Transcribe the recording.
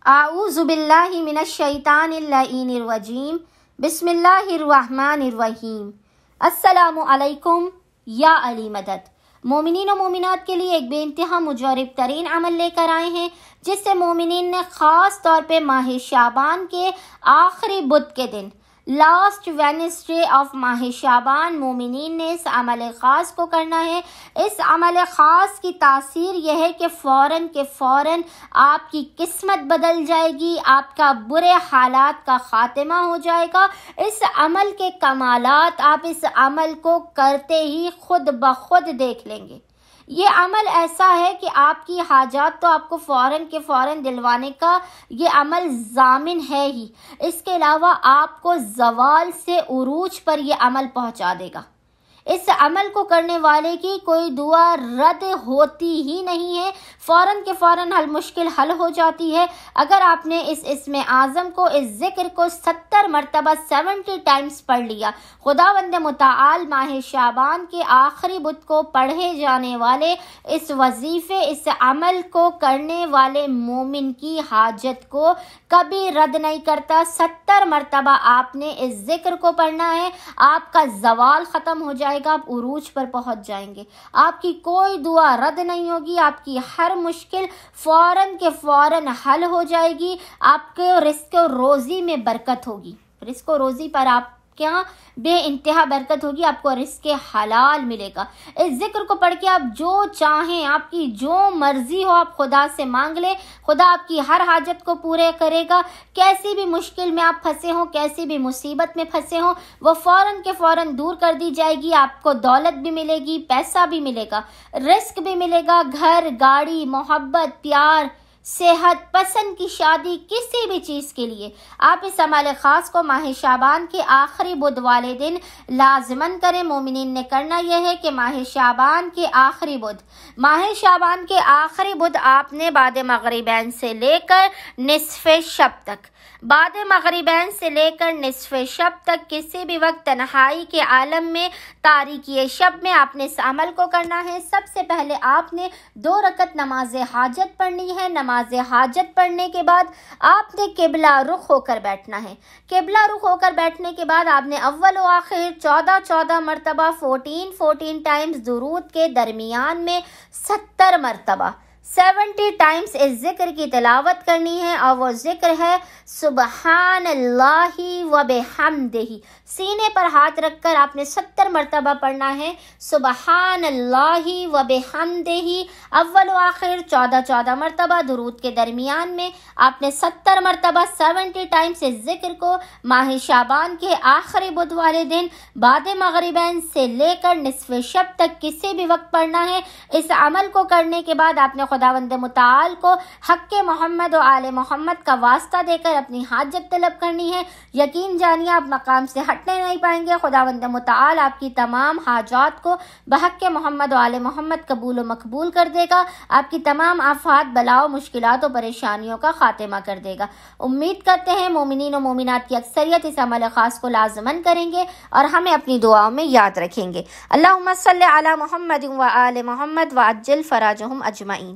اعوذ باللہ من الشیطان اللعین الرجیم بسم اللہ الرحمن الرحیم۔ السلام علیکم یا علی مدد۔ مومنین و مومنات کے لیے ایک بے انتہا مجرب ترین عمل لے کر آئے ہیں، جس سے مومنین نے خاص طور پہ ماہ شعبان کے آخری بدھ کے دن لاسٹ وینسڈے آف ماہ شعبان مومنین نے اس عمل خاص کو کرنا ہے۔ اس عمل خاص کی تاثیر یہ ہے کہ فوراً آپ کی قسمت بدل جائے گی، آپ کا برے حالات کا خاتمہ ہو جائے گا۔ اس عمل کے کمالات آپ اس عمل کو کرتے ہی خود بخود دیکھ لیں گے۔ یہ عمل ایسا ہے کہ آپ کی حاجات تو آپ کو فوراً دلوانے کا یہ عمل ضامن ہے ہی، اس کے علاوہ آپ کو زوال سے عروج پر یہ عمل پہنچا دے گا۔ اس عمل کو کرنے والے کی کوئی دعا رد ہوتی ہی نہیں ہے، فوراً ہر مشکل حل ہو جاتی ہے۔ اگر آپ نے اس اسم اعظم کو، اس ذکر کو 70 مرتبہ 70 ٹائمز پڑھ لیا، خداوند متعال ماہ شعبان کے آخری بدھ کو پڑھے جانے والے اس وظیفے، اس عمل کو کرنے والے مومن کی حاجت کو کبھی رد نہیں کرتا۔ 70 مرتبہ آپ نے اس ذکر کو پڑھنا ہے، آپ کا زوال ختم ہو جائے گا، آپ عروج پر پہنچ جائیں گے، آپ کی کوئی دعا رد نہیں ہوگی، آپ کی ہر مشکل فوراً حل ہو جائے گی، آپ کے رزق و روزی میں برکت ہوگی، رزق و روزی پر آپ کیا بے انتہا برکت ہوگی، آپ کو رزق حلال ملے گا۔ اس ذکر کو پڑھ کے آپ جو چاہیں، آپ کی جو مرضی ہو، آپ خدا سے مانگ لیں، خدا آپ کی ہر حاجت کو پورے کرے گا۔ کیسی بھی مشکل میں آپ پھنسے ہوں، کیسی بھی مصیبت میں پھنسے ہوں، وہ فوراً دور کر دی جائے گی۔ آپ کو دولت بھی ملے گی، پیسہ بھی ملے گا، رزق بھی ملے گا، گھر، گاڑی، محبت، پیار، صحت، پسند کی شادی، کسی بھی چیز کے لیے آپ اس عمل خاص کو ماہ شعبان کے آخری بدھ والے دن لازماً کریں۔ مومنین نے کرنا یہ ہے کہ ماہ شعبان کے آخری بدھ آپ نے بعد مغربین سے لے کر نصف شب تک کسی بھی وقت تنہائی کے عالم میں، تاریکی شب میں آپ نے اس عمل کو کرنا ہے۔ سب سے پہلے آپ نے 2 رکعت نماز حاجت پڑھنی ہے۔ نماز حاجت پڑھنے کے بعد آپ نے قبلہ رخ ہو کر بیٹھنا ہے۔ قبلہ رخ ہو کر بیٹھنے کے بعد آپ نے اول و آخر 14 مرتبہ 14 ٹائمز درود کے درمیان میں 70 مرتبہ 70 ٹائمز اس ذکر کی تلاوت کرنی ہے، اور وہ ذکر ہے سبحان اللہ و بحمدہ۔ سینے پر ہاتھ رکھ کر آپ نے 70 مرتبہ پڑھنا ہے سبحان اللہ و بحمدہ۔ اول و آخر 14 مرتبہ درود کے درمیان میں آپ نے 70 مرتبہ 70 ٹائمز اس ذکر کو ماہ شعبان کے آخری بدھ والے دن بعد مغربین سے لے کر نصف شب تک کسی بھی وقت پڑھنا ہے۔ اس عمل کو کرنے کے بعد آپ نے خداوند متعال کو حق محمد و آل محمد کا واسطہ دے کر اپنی حاجت طلب کرنی ہے۔ یقین جانیے آپ مقام سے ہٹنے نہیں پائیں گے، خداوند متعال آپ کی تمام حاجات کو بحق محمد و آل محمد قبول و مقبول کر دے گا، آپ کی تمام آفات، بلاؤ، مشکلات و پریشانیوں کا خاتمہ کر دے گا۔ امید کرتے ہیں مومنین و مومنات کی اکثریت اس عمل خاص کو لازماً کریں گے اور ہمیں اپنی دعاؤں میں یاد رکھیں گے۔ اللہم صلی علی محمد و آل محمد وعجل فراجہم اجمعین۔